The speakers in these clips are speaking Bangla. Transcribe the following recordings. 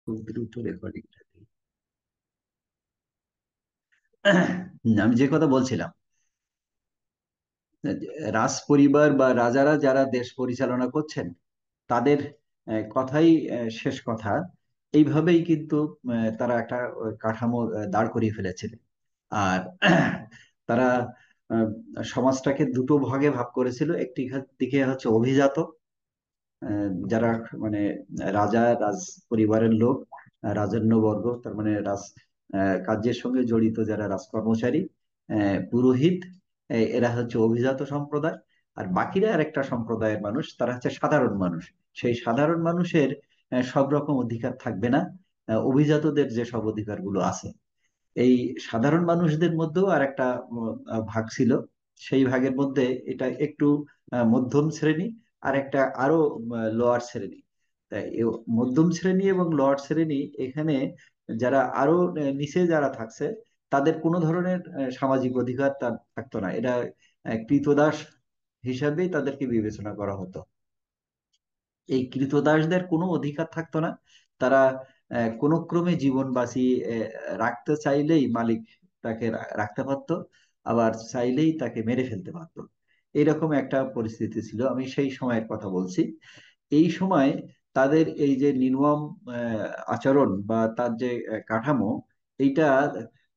খুব দ্রুত রেকর্ডিং। আমি যে কথা বলছিলাম, রাজ পরিবার বা রাজারা যারা দেশ পরিচালনা করছেন তাদের কথাই শেষ কথা। এইভাবেই কিন্তু তারা একটা কাঠামো দাঁড় করিয়ে ফেলেছিলেন। আর তারা আহ, সমাজটাকে দুটো ভাগে ভাগ করেছিল। একটি দিকে হচ্ছে অভিজাত, যারা মানে রাজা, রাজ পরিবারের লোক, রাজন্যবর্গ, তার মানে রাজ কার্যের সঙ্গে জড়িত যারা রাজকর্মচারী, পুরোহিত, এরা হচ্ছে অভিজাত সম্প্রদায়। আর বাকিরা আর একটা সম্প্রদায়ের মানুষ, তারা হচ্ছে সাধারণ মানুষ। সেই সাধারণ মানুষের সব রকম অধিকার থাকবে না, অভিজাতদের যে সব অধিকারগুলো আছে। এই সাধারণ মানুষদের মধ্যেও আর একটা ভাগ ছিল। সেই ভাগের মধ্যে এটা একটু মধ্যম শ্রেণী, আর একটা আরো লোয়ার শ্রেণী। তাই মধ্যম শ্রেণী এবং লোয়ার শ্রেণী এখানে যারা আরো নিচে যারা থাকছে, তাদের কোনো ধরনের সামাজিক অধিকার তার থাকতো না। এরা কৃতদাস হিসাবেই তাদেরকে বিবেচনা করা হতো। এই কৃতদাসদের কোনো অধিকার থাকতো না। তারা কোনো ক্রমে জীবন বাঁচিয়ে রাখতে চাইলেই মালিক তাকে রাখতে পারতো, আবার চাইলেই তাকে মেরে ফেলতে পারতো। এইরকম একটা পরিস্থিতি ছিল, আমি সেই সময়ের কথা বলছি। এই সময় তাদের এই যে নির্মম আচরণ বা তার যে কাঠামো, এইটা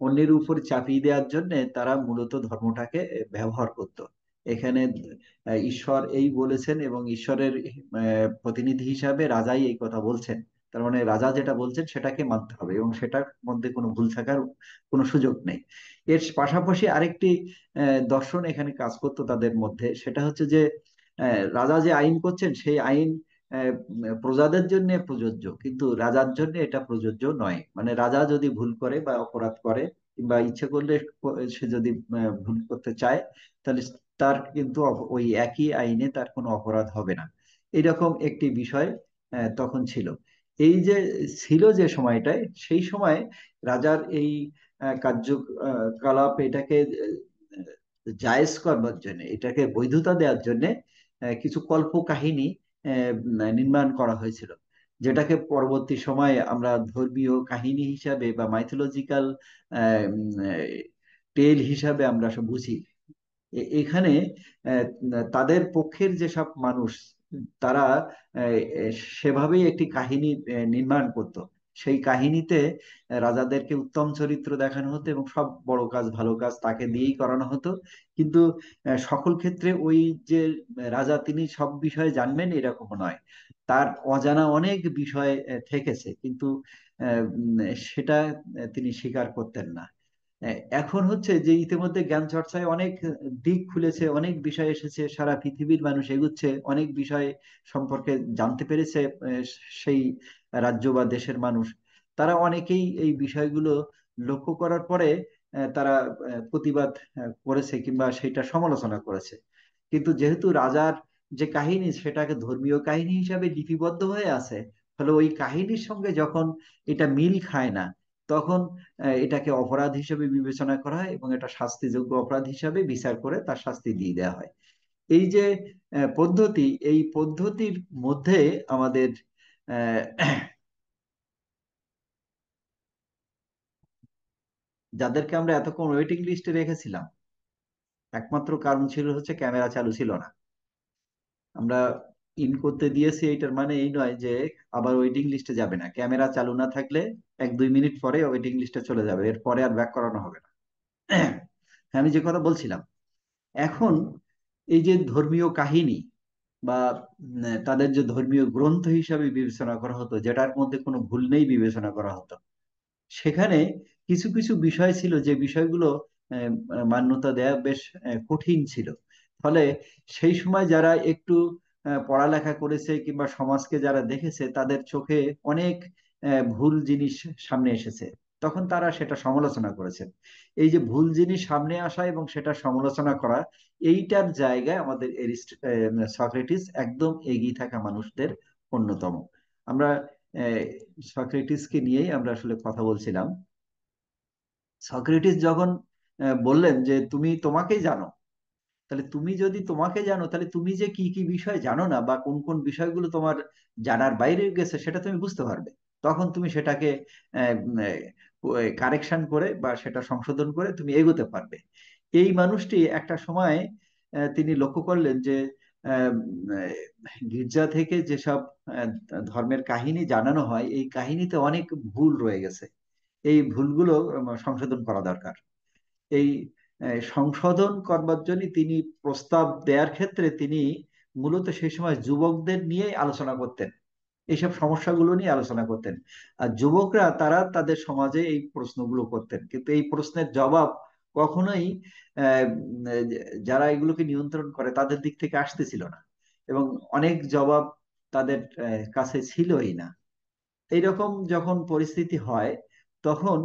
অন্যের উপর চাপিয়ে দেওয়ার জন্য তারা মূলত ধর্মটাকে ব্যবহার করত। এখানে ঈশ্বর এই বলেছেন এবং ঈশ্বরের প্রতিনিধি হিসাবে রাজাই এই কথা বলছেন। তার মানে রাজা যেটা বলছেন সেটাকে মানতে হবে এবং সেটার মধ্যে কোনো ভুল থাকার কোনো সুযোগ নেই। এর পাশাপাশি আরেকটি দর্শন এখানে কাজ করতো তাদের মধ্যে, সেটা হচ্ছে যে রাজা যে আইন করছেন সেই আইন আহ, প্রজাদের জন্য প্রযোজ্য, কিন্তু রাজার জন্য এটা প্রযোজ্য নয়। মানে রাজা যদি ভুল করে বা অপরাধ করে, কিংবা ইচ্ছে করলে সে যদি ভুল করতে চায়, তাহলে তার কিন্তু ওই একই আইনে তার কোনো অপরাধ হবে না। এরকম একটি বিষয় তখন ছিল। এই যে ছিল যে সময়টায়, সেই সময় রাজার এই কার্যকলাপ এটাকে জায়েজ করবার জন্য, এটাকে বৈধতা দেওয়ার জন্য কিছু কল্প কাহিনী নির্মাণ করা হয়েছিল, যেটাকে পরবর্তী সময়ে আমরা ধর্মীয় কাহিনী হিসাবে বা মাইথোলজিক্যাল টেল হিসাবে আমরা সব বুঝি। এখানে আহ, তাদের পক্ষের যেসব মানুষ, তারা সেভাবেই একটি কাহিনী নির্মাণ করত। সেই কাহিনীতে রাজাদেরকে উত্তম চরিত্র দেখানো হতো এবং সব বড় কাজ ভালো কাজ তাকে দিয়েই করানো হতো। কিন্তু সকল ক্ষেত্রে ওই যে রাজা তিনি সব বিষয়ে জানবেন এরকম নয়। তার অজানা অনেক বিষয় থেকেছে, কিন্তু সেটা তিনি স্বীকার করতেন না। এখন হচ্ছে যে ইতিমধ্যে জ্ঞান চর্চায় অনেক দিক খুলেছে, অনেক বিষয় এসেছে, সারা পৃথিবীর মানুষ এগুচ্ছে, অনেক বিষয় সম্পর্কে জানতে পেরেছে। সেই রাজ্য বা দেশের মানুষ, তারা অনেকেই এই বিষয়গুলো লক্ষ্য করার পরে তারা প্রতিবাদ করেছে কিংবা সেটা সমালোচনা করেছে। কিন্তু যেহেতু রাজার যে কাহিনী সেটাকে ধর্মীয় কাহিনী হিসাবে লিপিবদ্ধ হয়ে আছে, ফলে ওই কাহিনীর সঙ্গে যখন এটা মিল খায় না, তখন এটাকে অপরাধ হিসেবে বিবেচনা করা হয় এবং এটা শাস্তিযোগ্য অপরাধ হিসাবে বিচার করে তার শাস্তি দিয়ে দেওয়া হয়। এই যে পদ্ধতি, এই পদ্ধতির মধ্যে আমাদের যাদেরকে আমরা এতক্ষণ ওয়েটিং লিস্টে রেখেছিলাম, একমাত্র কারণ ছিল হচ্ছে ক্যামেরা চালু ছিল না। আমরা ইন করতে দিয়েছি, এটার মানে এই নয় যে আবার ওয়েটিং লিস্টে যাবে না। ক্যামেরা চালু না থাকলে 1-2 মিনিট পরে ওয়েটিং লিস্টে চলে যাবে, এরপরে আর ব্যাক করানো হবে না। হ্যাঁ, আমি যে কথা বলছিলাম, এখন এই যে ধর্মীয় কাহিনী বা তাদের যে ধর্মীয় গ্রন্থ হিসাবে বিবেচনা করা হতো, যেটার মধ্যে কোনো ভুল নেই বিবেচনা করা হতো, সেখানে কিছু কিছু বিষয় ছিল যে বিষয়গুলো মান্যতা দেয়া বেশ কঠিন ছিল। ফলে সেই সময় যারা একটু পড়ালেখা করেছে কিংবা সমাজকে যারা দেখেছে, তাদের চোখে অনেক ভুল জিনিস সামনে এসেছে। তখন তারা সেটা সমালোচনা করেছেন। এই যে ভুল জিনিস সামনে আসা এবং সেটা সমালোচনা করা, এইটার জায়গায় আমাদের সক্রেটিস একদম এগিয়ে থাকা মানুষদের অন্যতম। আমরা সক্রেটিসকে নিয়েই আমরা আসলে কথা বলছিলাম। সক্রেটিস যখন বললেন যে তুমি তোমাকেই জানো, তাহলে তুমি যদি তোমাকে জানো, তাহলে তুমি যে কি কি বিষয় জানো না বা কোন কোন বিষয়গুলো তোমার জানার বাইরে গেছে সেটা তুমি বুঝতে পারবে। তখন তুমি সেটাকে কারেকশন করে বা সেটা সংশোধন করে তুমি এগোতে পারবে। এই মানুষটি একটা সময় তিনি লক্ষ্য করলেন যে আহ, গির্জা থেকে যেসব আহ, ধর্মের কাহিনী জানানো হয়, এই কাহিনীতে অনেক ভুল রয়ে গেছে। এই ভুলগুলো সংশোধন করা দরকার। এই সংশোধন করবার জন্য তিনি প্রস্তাব দেওয়ার ক্ষেত্রে তিনি মূলত সেই সময় যুবকদের নিয়ে আলোচনা করতেন, এইসব সমস্যাগুলো নিয়ে আলোচনা করতেন। আর যুবকরা তারা তাদের সমাজে এই প্রশ্নগুলো করতেন, কিন্তু এই প্রশ্নের জবাব কখনোই আহ, যারা এগুলোকে নিয়ন্ত্রণ করে তাদের দিক থেকে আসতেছিল না, এবং অনেক জবাব তাদের কাছে ছিলই না। এইরকম যখন পরিস্থিতি হয়, তখন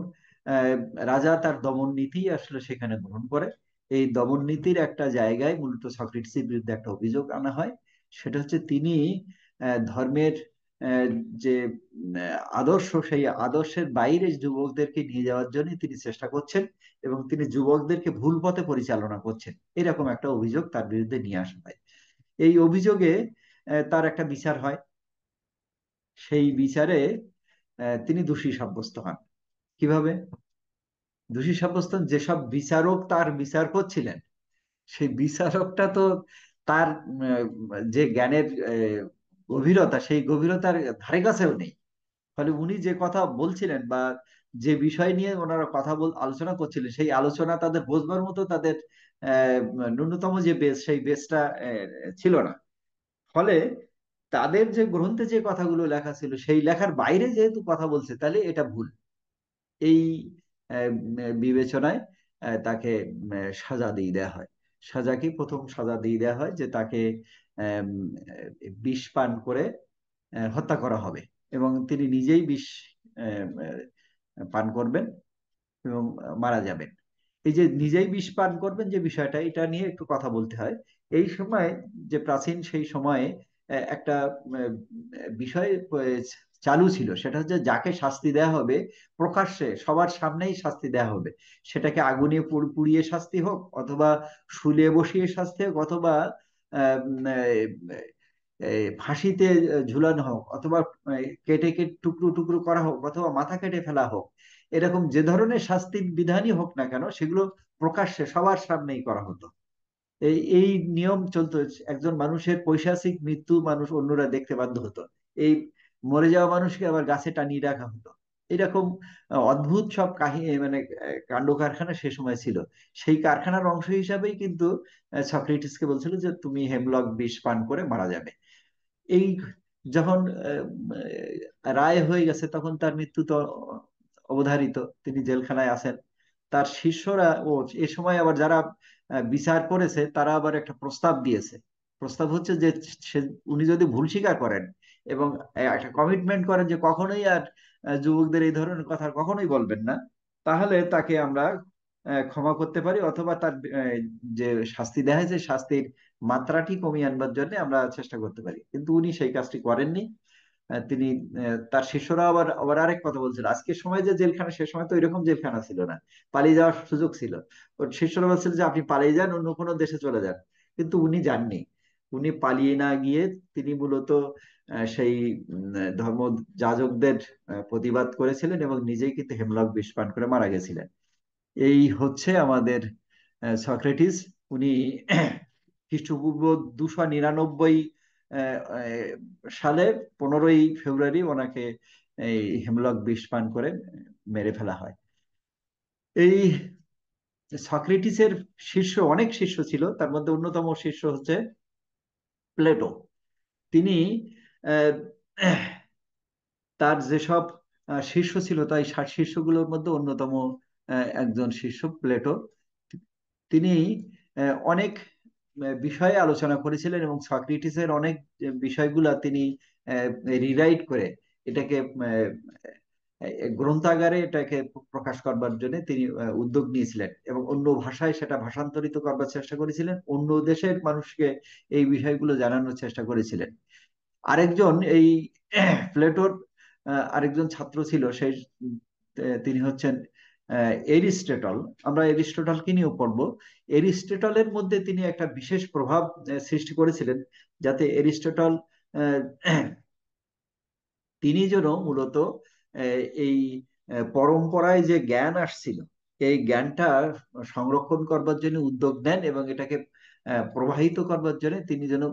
আহ, রাজা তার দমন নীতি আসলে সেখানে গ্রহণ করে। এই দমন নীতির একটা জায়গায় মূলত সক্রেটিসের বিরুদ্ধে একটা অভিযোগ আনা হয়। সেটা হচ্ছে তিনি ধর্মের আহ, যে আদর্শ, সেই আদর্শের বাইরে যুবকদেরকে নিয়ে যাওয়ার জন্য তিনি চেষ্টা করছেন, এবং তিনি যুবকদেরকে ভুল পথে পরিচালনা করছেন, এরকম একটা অভিযোগ তার বিরুদ্ধে নিয়ে আসা হয়। এই অভিযোগে তার একটা বিচার হয়। সেই বিচারে তিনি দোষী সাব্যস্ত হন। কিভাবে দোষী সাব্যস্ত হন? যেসব বিচারক তার বিচার করছিলেন, সেই বিচারকটা তো তার যে জ্ঞানের গভীরতা, সেই গভীরতার ধারে কাছেও নেই। ফলে উনি যে কথা বলছিলেন বা যে বিষয় নিয়ে ওনারা কথা আলোচনা করছিলেন, সেই আলোচনা তাদের বোঝবার মতো তাদের আহ, ন্যূনতম যে বেস, সেই বেসটা ছিল না। ফলে তাদের যে গ্রন্থে যে কথাগুলো লেখা ছিল, সেই লেখার বাইরে যেহেতু কথা বলছে, তাহলে এটা ভুল। এই বিবেচনায় তাকে সাজা দিয়ে দেওয়া হয়। সাজা কি? প্রথম সাজা দিয়ে দেওয়া হয় যে তাকে আম, বিষ পান করে হত্যা করা হবে, এবং তিনি নিজেই বিষ পান করবেন এবং মারা যাবেন। এই যে নিজেই বিষ পান করবেন যে বিষয়টা, এটা নিয়ে একটু কথা বলতে হয়। এই সময় যে প্রাচীন সেই সময়ে একটা বিষয় চালু ছিল, সেটা হচ্ছে যাকে শাস্তি দেওয়া হবে প্রকাশ্যে সবার সামনেই শাস্তি দেওয়া হবে। সেটাকে আগুনে পুড়িয়ে শাস্তি হোক, অথবা শুলে বসিয়ে শাস্তি হোক, অথবা আহ, উম, ফাঁসিতে ঝুলানো হোক, অথবা কেটে কেটে টুকরো টুকরো করা হোক, অথবা মাথা কেটে ফেলা হোক। এরকম যে ধরনের শাস্তির বিধানই হোক না কেন, সেগুলো প্রকাশ্যে সবার সামনেই করা হতো। এই নিয়ম চলতো। একজন মানুষের পৈশাচিক মৃত্যু মানুষ অন্যরা দেখতে বাধ্য হতো। এই মরে যাওয়া মানুষকে আবার গাছে টানিয়ে রাখা হতো। এরকম অদ্ভুত সব কাহিনী, মানে কাণ্ড কারখানা সে সময় ছিল। সেই কারখানার অংশ হিসাবেই কিন্তু সক্রেটিসকে বলছিল যে তুমি হেমলক বিষ পান করে মারা যাবে। এই যখন রায় হয়ে গেছে, তখন তার মৃত্যু তো অবধারিত, তিনি জেলখানায় আছেন। তার শিষ্যরা এ সময় আবার যারা বিচার করেছে, তারা আবার একটা প্রস্তাব দিয়েছে। প্রস্তাব হচ্ছে যে উনি যদি ভুল স্বীকার করেন এবং একটা কমিটমেন্ট করেন যে কখনোই আর যুবকদের এই ধরনের কথা কখনোই বলবেন না, তাহলে তাকে আমরা ক্ষমা করতে পারি, অথবা তার যে শাস্তি দেওয়া হয়েছে শাস্তির মাত্রাটি কমিয়ে আনবার জন্য আমরা চেষ্টা করতে পারি। কিন্তু উনি সেই কাজটি করেননি। তিনি তার শিষ্যরা আবার আবার আরেক কথা বলছিল, আজকের সময় যে জেলখানা, সে সময় তো এরকম জেলখানা ছিল না, পালিয়ে যাওয়ার সুযোগ ছিল। ওর শিষ্যরা বলছিল যে আপনি পালিয়ে যান, অন্য কোনো দেশে চলে যান। কিন্তু উনি যাননি। উনি পালিয়ে না গিয়ে তিনি মূলত সেই ধর্ম যাজকদের প্রতিবাদ করেছিলেন, এবং নিজেই কিন্তু হেমলক বিষ পান করে মারা গেছিলেন। এই হচ্ছে আমাদের সক্রেটিস। উনি খ্রিস্টপূর্ব 299 সালে 15ই ফেব্রুয়ারি ওনাকে এই হেমলক বিষ পান করে মেরে ফেলা হয়। এই সক্রেটিসের অনেক শিষ্য ছিল, তার মধ্যে অন্যতম শিষ্য হচ্ছে প্লেটো। তিনি আহ, তার যেসব শিষ্য ছিল, তাই শিষ্যগুলোর মধ্যে অন্যতম একজন শিষ্য প্লেটো। তিনি অনেক বিষয়ে আলোচনা করেছিলেন, এবং সক্রেটিসের অনেক বিষয়গুলা তিনি রিরাইট করে এটাকে গ্রন্থাগারে এটাকে প্রকাশ করবার জন্য তিনি উদ্যোগ নিয়েছিলেন, এবং অন্য ভাষায় সেটা ভাষান্তরিত করবার চেষ্টা করেছিলেন, অন্য দেশের মানুষকে এই বিষয়গুলো জানানোর চেষ্টা করেছিলেন। আরেকজন এই প্লেটোর আরেকজন ছাত্র ছিল, সেই তিনি হচ্ছেন এরিস্টটল। আমরা এরিস্টটলকে নিয়েও পড়বো। এরিস্টটলের মধ্যে তিনি একটা বিশেষ প্রভাব সৃষ্টি করেছিলেন, যাতে এরিস্টটল আহ, তিনি যেন মূলত এই পরম্পরায় যে জ্ঞান আসছিল, এই জ্ঞানটা সংরক্ষণ করবার জন্য উদ্যোগ নেন এবং এটাকে প্রবাহিত করবার জন্য তিনি যেন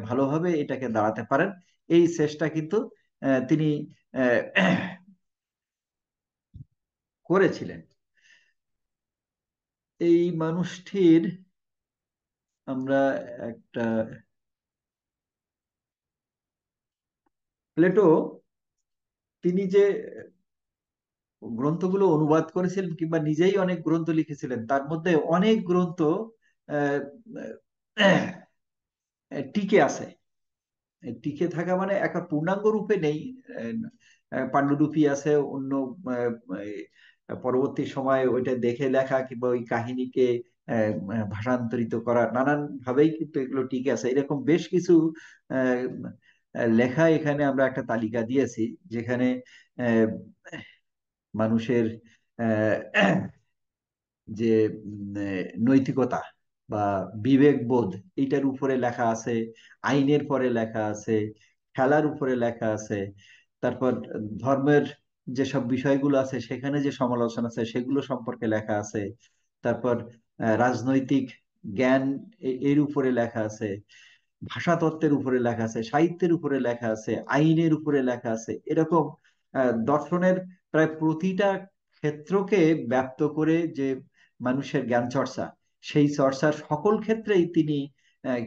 ভালোভাবে এটাকে দাঁড়াতে পারেন, এই চেষ্টা কিন্তু তিনি আহ, করেছিলেন। এই মানুষটির আমরা একটা, প্লেটো তিনি যে গ্রন্থগুলো অনুবাদ করেছিলেন কিংবা নিজেই অনেক গ্রন্থ লিখেছিলেন, তার মধ্যে অনেক গ্রন্থ আহ, আহ, টিকে আছে। টিকে থাকা মানে একটা পূর্ণাঙ্গ রূপে নেই, পাণ্ডুলিপি আছে, অন্য পরবর্তী সময় ওইটা দেখে লেখা কিংবা ওই কাহিনীকে ভাষান্তরিত করা, নানান ভাবেই কিন্তু এগুলো টিকে আছে। এরকম বেশ কিছু আহ, লেখা এখানে আমরা একটা তালিকা দিয়েছি, যেখানে আহ, মানুষের আহ, যে নৈতিকতা বা বিবেকবোধ, এইটার উপরে লেখা আছে, আইনের পরে লেখা আছে, খেলার উপরে লেখা আছে, তারপর ধর্মের যেসব বিষয়গুলো আছে সেখানে যে সমালোচনা আছে সেগুলো সম্পর্কে লেখা আছে, তারপর রাজনৈতিক জ্ঞান এর উপরে লেখা আছে, ভাষাতত্ত্বের উপরে লেখা আছে, সাহিত্যের উপরে লেখা আছে, আইনের উপরে লেখা আছে। এরকম দর্শনের প্রায় প্রতিটা ক্ষেত্রকে ব্যক্ত করে যে মানুষের জ্ঞান চর্চা, সেই চর্চার সকল ক্ষেত্রেই তিনি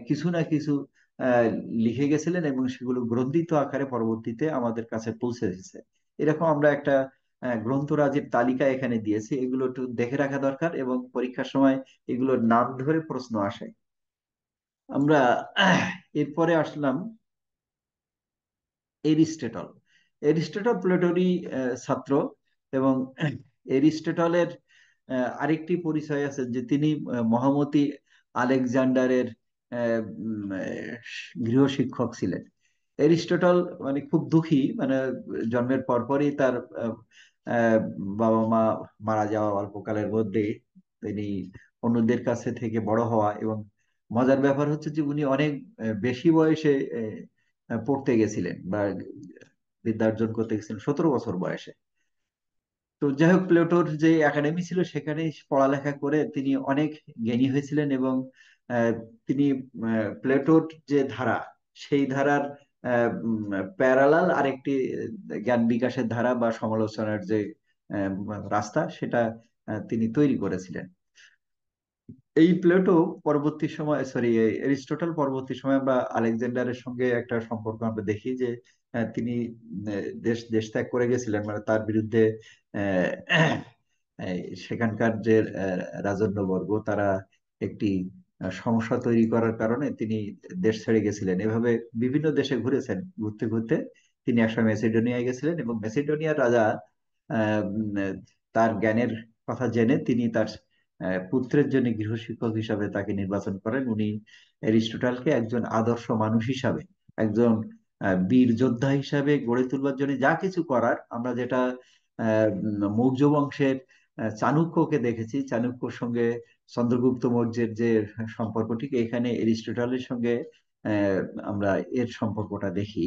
কিছু না কিছু আহ, লিখে গেছিলেন এবং সেগুলো গ্রন্থিত আকারে পরবর্তীতে আমাদের কাছে পৌঁছে এসেছে। এরকম আমরা একটা গ্রন্থরাজির তালিকা এখানে দিয়েছি, এগুলো একটু দেখে রাখা দরকার এবং পরীক্ষার সময় এগুলোর নাম ধরে প্রশ্ন আসে। আমরা এরপরে আসলাম এরিস্টটল। এরিস্টটল প্লেটোরই ছাত্র, এবং এরিস্টটলের আরেকটি পরিচয় আছে যে তিনি মহামতি আলেকজান্ডারের গৃহশিক্ষক ছিলেন। এরিস্টটল মানে খুব দুঃখী, মানে জন্মের পরপরই তার আহ, আহ, বাবা মা মারা যাওয়া অল্পকালের মধ্যে, তিনি অন্যদের কাছে থেকে বড় হওয়া, এবং মজার ব্যাপার হচ্ছে যে উনি অনেক বেশি বয়সে পড়তে গেছিলেন বা বিদ্যা অর্জন করতে গেছিলেন 17 বছর বয়সে। তো যাই হোক, প্লেটোর যে একাডেমি ছিল সেখানে পড়ালেখা করে তিনি অনেক জ্ঞানী হয়েছিলেন, এবং আহ, তিনি প্লেটোর যে ধারা, সেই ধারার প্যারালাল আরেকটি জ্ঞান বিকাশের ধারা বা সমালোচনার যে আহ, রাস্তা, সেটা তিনি তৈরি করেছিলেন। এই প্লেটো পরবর্তী সময়, সরি, এরিস্টটল পরবর্তী সময় আমরা আলেকজান্ডারের সঙ্গে একটা সম্পর্ক আমরা দেখি যে তিনি দেশ দেশ ত্যাগ করে গেছিলেন, মানে তার বিরুদ্ধে আহ, সেখানকার যে রাজন্যবর্গ তারা একটি সমস্যা তৈরি করার কারণে তিনি দেশ ছেড়ে গেছিলেন। এভাবে বিভিন্ন দেশে ঘুরেছেন, ঘুরতে ঘুরতে তিনি একসময় মেসিডোনিয়ায় গেছিলেন, এবং মেসিডোনিয়ার রাজা তার জ্ঞানের কথা জেনে তিনি তার পুত্রের জন্য গৃহশিক্ষক হিসাবে তাকে নির্বাচন করেন। উনি অ্যারিস্টটলকে একজন আদর্শ মানুষ হিসাবে, একজন বীর যোদ্ধা হিসাবে গড়ে তুলবার জন্য যা কিছু করার, আমরা যেটা মৌর্য বংশের চাণক্যকে দেখেছি, চাণক্যর সঙ্গে চন্দ্রগুপ্ত মৌর্যের যে সম্পর্কটি, এখানে এরিস্টটলের সঙ্গে আহ, আমরা এর সম্পর্কটা দেখি।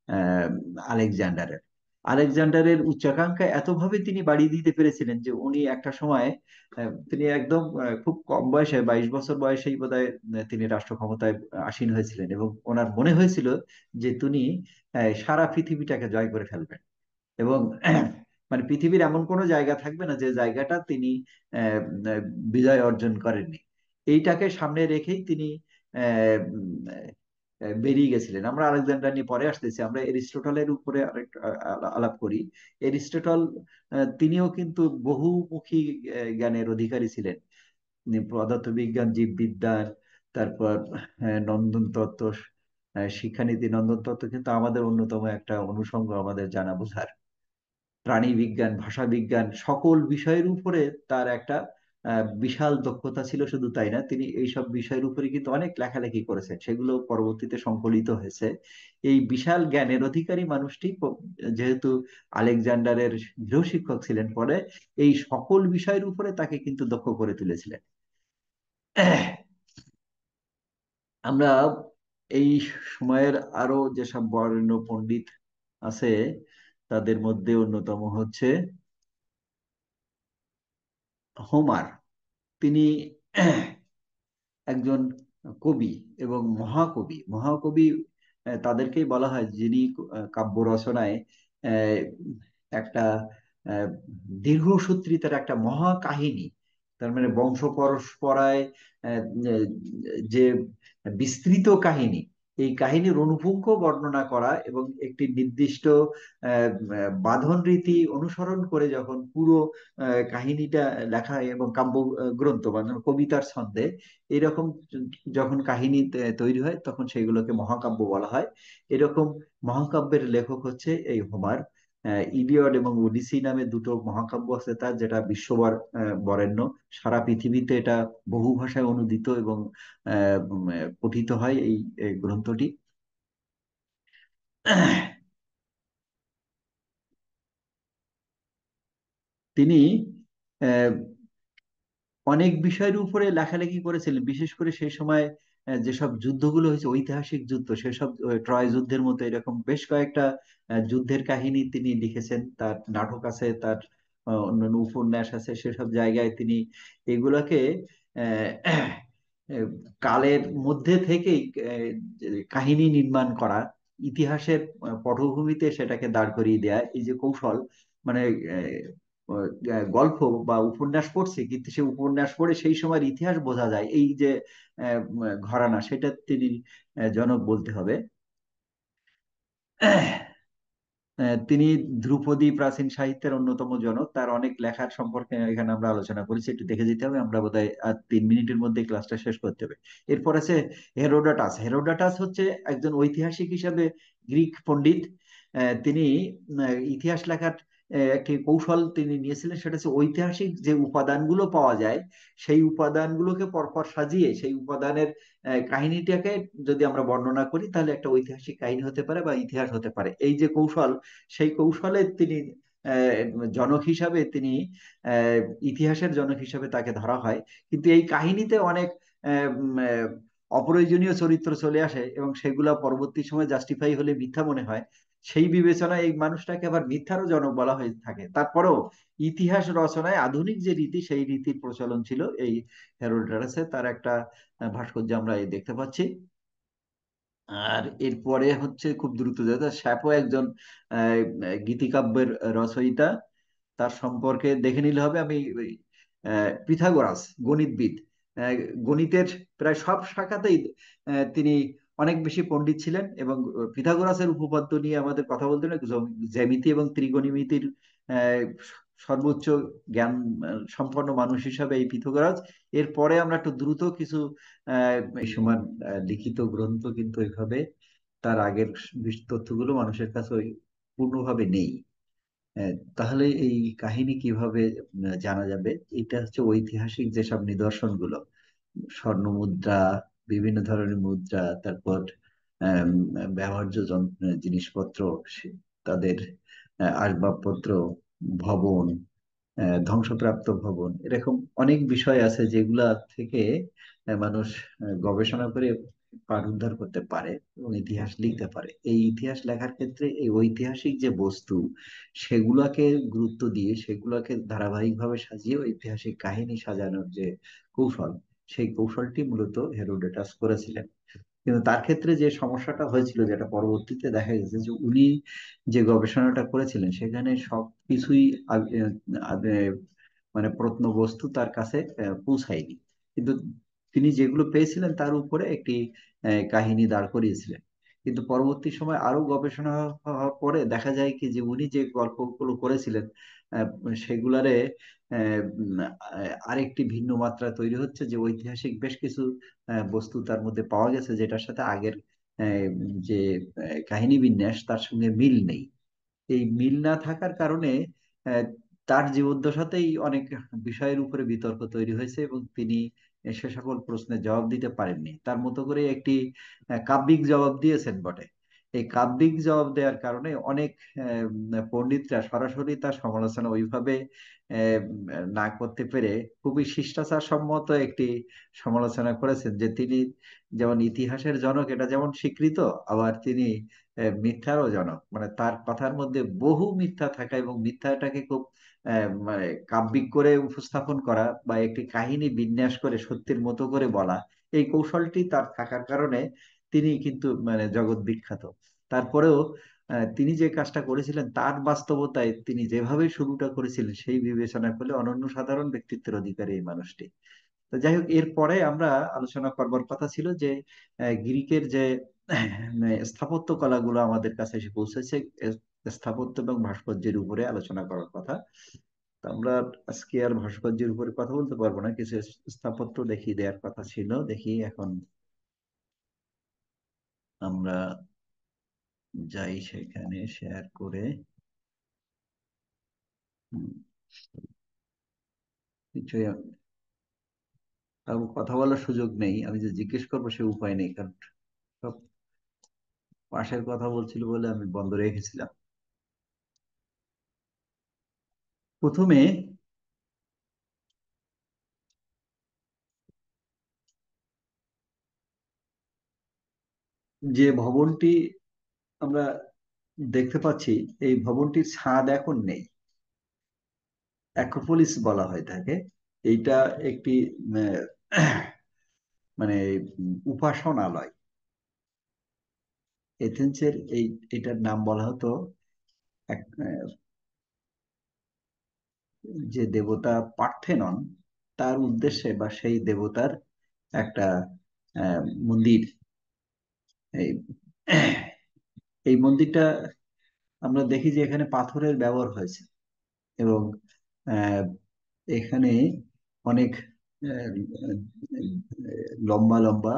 আহ, আলেকজান্ডারের আলেকজান্ডারের উচ্চাকাঙ্ক্ষা এতভাবে তিনি বাড়িয়ে দিতে পেরেছিলেন যে উনি একটা সময় তিনি একদম খুব কম বয়সে, 22 বছর বয়সেই বোধহয় তিনি রাষ্ট্র ক্ষমতায় আসীন হয়েছিলেন, এবং ওনার মনে হয়েছিল যে তিনি সারা পৃথিবীটাকে জয় করে ফেলবেন, এবং মানে পৃথিবীর এমন কোনো জায়গা থাকবে না যে জায়গাটা তিনি আহ, আহ, বিজয় অর্জন করেননি। এইটাকে সামনে রেখেই তিনি আহ, উম, বেরিয়ে গেছিলেন। আমরা আলেকজান্ডার নিয়ে পরে আসতেছি, আমরা এরিস্টটলের উপরে আরেকটু আলাপ করি। এরিস্টটল তিনিও কিন্তু বহুমুখী জ্ঞানের অধিকারী ছিলেন। তিনি পদার্থবিজ্ঞান, জীববিজ্ঞান, তারপর নন্দন তত্ত্ব, শিক্ষানীতি, নন্দন তত্ত্ব কিন্তু আমাদের অন্যতম একটা অনুষঙ্গ আমাদের জানা বোঝার। প্রাণী বিজ্ঞান, ভাষা বিজ্ঞান, সকল বিষয়ের উপরে তার একটা বিশাল দক্ষতা ছিল। শুধু তাই না, তিনি এইসব বিষয়ের উপরে কিন্তু অনেক লেখালেখি করেছেন, সেগুলো পরবর্তীতে সংকলিত হয়েছে। এই বিশাল জ্ঞানের অধিকারী মানুষটি যেহেতু আলেকজান্ডারের গৃহশিক্ষক ছিলেন, পরে এই সকল বিষয়ের উপরে তাকে কিন্তু দক্ষ করে তুলেছিলেন। আমরা এই সময়ের আরো যেসব বরেণ্য পণ্ডিত আছে। তাদের মধ্যে অন্যতম হচ্ছে হোমার। তিনি একজন কবি এবং মহাকবি। মহাকবি তাদেরকেই বলা হয় যিনি কাব্য রচনায় আহ, একটা আহ, দীর্ঘসূত্রিতার একটা মহা কাহিনী, তার মানে বংশ পরম্পরায় আহ, যে বিস্তৃত কাহিনী, এই কাহিনীর অনুপুঙ্খ বর্ণনা করা এবং একটি নির্দিষ্ট বাঁধন রীতি অনুসরণ করে যখন পুরো কাহিনীটা লেখা হয় এবং কাব্য গ্রন্থ বা ধরুন কবিতার ছন্দে এরকম যখন কাহিনী তৈরি হয় তখন সেগুলোকে মহাকাব্য বলা হয়। এরকম মহাকাব্যের লেখক হচ্ছে এই হোমার। ইলিয়ড এবং ওডিসি নামে দুটো মহাকাব্য আছে তার, যেটা বিশ্ববার বরেণ্য। সারা পৃথিবীতে এটা বহু ভাষায় অনুদিত এবং পঠিত হয় এই গ্রন্থটি। তিনি আহ, অনেক বিষয়ের উপরে লেখালেখি করেছিলেন, বিশেষ করে সেই সময় যেসব যুদ্ধগুলো হয়েছে ঐতিহাসিক যুদ্ধ, সেসব ট্রয় যুদ্ধের মতো এরকম বেশ কয়েকটা যুদ্ধের কাহিনী তিনি লিখেছেন। তার নাটক আছে, তার অন্যান্য উপন্যাস আছে। সেসব জায়গায় তিনি এগুলোকে আহ, আহ, কালের মধ্যে থেকেই যে কাহিনী নির্মাণ করা, ইতিহাসের পটভূমিতে সেটাকে দাঁড় করিয়ে দেয়া, এই যে কৌশল, মানে গল্প বা উপন্যাস পড়ছে কিন্তু সে উপন্যাস পড়ে সেই সময়ের ইতিহাস বোঝা যায়, এই যে ঘরানা, সেটা তিনি জনক বলতে হবে। তিনি ধ্রুপদী প্রাচীন সাহিত্যের অন্যতম জনক। তার অনেক লেখার সম্পর্কে এখানে আমরা আলোচনা করেছি, একটু দেখে যেতে হবে, আমরা বোধহয় আর 3 মিনিটের মধ্যে ক্লাসটা শেষ করতে হবে। এরপর আছে হেরোডাটাস। হেরোডাটাস হচ্ছে একজন ঐতিহাসিক হিসাবে গ্রিক পণ্ডিত। তিনি ইতিহাস লেখার একটি কৌশল তিনি নিয়েছিলেন, সেটা হচ্ছে ঐতিহাসিক যে উপাদানগুলো পাওয়া যায় সেই উপাদানগুলোকে পরপর সাজিয়ে সেই উপাদানের কাহিনীটাকে যদি আমরা বর্ণনা করি তাহলে একটা ঐতিহাসিক কাহিনী হতে পারে বা ইতিহাস হতে পারে। এই যে কৌশল, সেই কৌশলে তিনি জনক হিসাবে তিনি আহ, ইতিহাসের জনক হিসাবে তাকে ধরা হয়। কিন্তু এই কাহিনীতে অনেক অপ্রয়োজনীয় চরিত্র চলে আসে এবং সেগুলা পরবর্তী সময় জাস্টিফাই হলে মিথ্যা মনে হয়। সেই বিবেচনায় এই মানুষটাকে আবার মিথ্যারও জনক বলা হয়ে থাকে। তারপরেও ইতিহাস রচনায় আধুনিক যে রীতি, সেই রীতির প্রচলন ছিল এই হেরোডোটাসে। তার একটা ভাস্কর্য আমরা এই দেখতে পাচ্ছি। আর এরপরে হচ্ছে খুব দ্রুত যেটা, স্যাপো একজন গীতিকাব্যের রচয়িতা। তার সম্পর্কে দেখে নিলে হবে। আমি পিথাগোরাস গণিতবিদ, আহ, গণিতের প্রায় সব শাখাতেই তিনি অনেক বেশি পণ্ডিত ছিলেন এবং পিথাগোরাসের উপপাদ্য নিয়ে আমাদের কথা বলতে হলে জ্যামিতি এবং ত্রিকোণমিতির আহ, সর্বোচ্চ জ্ঞান সম্পন্ন মানুষ হিসাবে এই পিথাগোরাস। এরপরে আমরা একটু দ্রুত কিছু এই সময় লিখিত গ্রন্থ কিন্তু এইভাবে তার আগের তথ্যগুলো মানুষের কাছে ওই পূর্ণভাবে নেই। তাহলে এই কাহিনী কিভাবে জানা যাবে? এটা হচ্ছে ঐতিহাসিক যেসব নিদর্শনগুলো, স্বর্ণ মুদ্রা, বিভিন্ন ধরনের মুদ্রা, তারপর আম, ব্যবহার্য জিনিসপত্র, তাদের আসবাবপত্র, ভবন, ধ্বংসপ্রাপ্ত ভবন, এরকম অনেক বিষয় আছে যেগুলা থেকে মানুষ গবেষণা করে পার উদ্ধার করতে পারে এবং ইতিহাস লিখতে পারে। এই ইতিহাস লেখার ক্ষেত্রে এই ঐতিহাসিক যে বস্তু, সেগুলাকে গুরুত্ব দিয়ে সেগুলাকে ধারাবাহিকভাবে সাজিয়ে ঐতিহাসিক কাহিনী সাজানোর যে কৌশল, সেই কৌশলটি মূলত হেরোডোটাস করেছিলেন। কিন্তু তার ক্ষেত্রে যে সমস্যাটা হয়েছিল, যেটা পরবর্তীতে দেখা গেছে, যে উনি যে গবেষণাটা করেছিলেন সেখানে সবকিছুই মানে প্রত্নবস্তু তার কাছে পৌঁছায়নি। কিন্তু তিনি যেগুলো পেয়েছিলেন তার উপরে একটি কাহিনী দাঁড় করিয়েছিলেন। কিন্তু পরবর্তী সময় আরো গবেষণা হওয়ার পরে দেখা যায় কি যে উনি যে গল্পগুলো করেছিলেন আহ, সেগুলারে আরেকটি ভিন্ন মাত্রা তৈরি হচ্ছে, যে ঐতিহাসিক বেশ কিছু বস্তু তার মধ্যে পাওয়া গেছে যেটার সাথে আগের আহ, যে কাহিনী বিন্যাস তার সঙ্গে মিল নেই। এই মিল না থাকার কারণে আহ, তার জীবদ্দশাতেই অনেক বিষয়ের উপরে বিতর্ক তৈরি হয়েছে এবং তিনি সে সকল প্রশ্নের জবাব দিতে পারেননি। তার মতো করে একটি কাব্যিক জবাব দিয়েছেন বটে, এই কাব্যিক জবাব দেওয়ার কারণে অনেক পণ্ডিতরা সরাসরি তার সমালোচনা ওইভাবে আহ, না করতে পেরে খুবই শিষ্টাচার সম্মত একটি সমালোচনা করেছেন, যে তিনি যেমন ইতিহাসের জনক এটা যেমন স্বীকৃত, আবার তিনি মিথ্যারও জনক। মানে তার কথার মধ্যে বহু মিথ্যা থাকা এবং মিথ্যাটাকে খুব মানে কাব্যিক করে উপস্থাপন করা বা একটি কাহিনী বিন্যাস করে সত্যের মতো করে বলা, এই কৌশলটি তার থাকার কারণে তিনি কিন্তু মানে জগৎ বিখ্যাত। তারপরেও তিনি যে কাজটা করেছিলেন তার বাস্তবতায় তিনি যেভাবে শুরুটা করেছিলেন সেই বিবেচনা করলে অনন্য সাধারণ ব্যক্তিত্বের অধিকারী এই মানুষটি। তো যাই হোক, এরপরে আমরা আলোচনা করবার কথা ছিল যে গ্রিকের যে স্থাপত্য কলাগুলো আমাদের কাছে এসে পৌঁছেছে, স্থাপত্য এবং ভাস্কর্যের উপরে আলোচনা করার কথা। তো আমরা আজকে আর ভাস্কর্যের উপরে কথা বলতে পারবো না, কিছু স্থাপত্য দেখিয়ে দেওয়ার কথা ছিল। দেখি এখন আমরা যাই সেখানে শেয়ার করে। হুম, কিছুই কারো কথা বলার সুযোগ নেই, আমি যে জিজ্ঞেস করবো সে উপায় নেই, কারণ সব পাশের কথা বলছিল বলে আমি বন্ধ রেখেছিলাম। প্রথমে যে ভবনটি আমরা দেখতে পাচ্ছি, এই ভবনটির ছাদ এখন নেই, অ্যাক্রোপলিস বলা হয় থাকে। এইটা একটি মানে উপাসনালয়। এথেন্সের এটার নাম বলা হতো যে দেবতা পার্থেনন, তার উদ্দেশ্যে বা সেই দেবতার একটা মন্দির। এই এই মন্দিরটা আমরা দেখি যে এখানে পাথরের ব্যবহার হয়েছে, এবং আহ, এখানে অনেক আহ, লম্বা লম্বা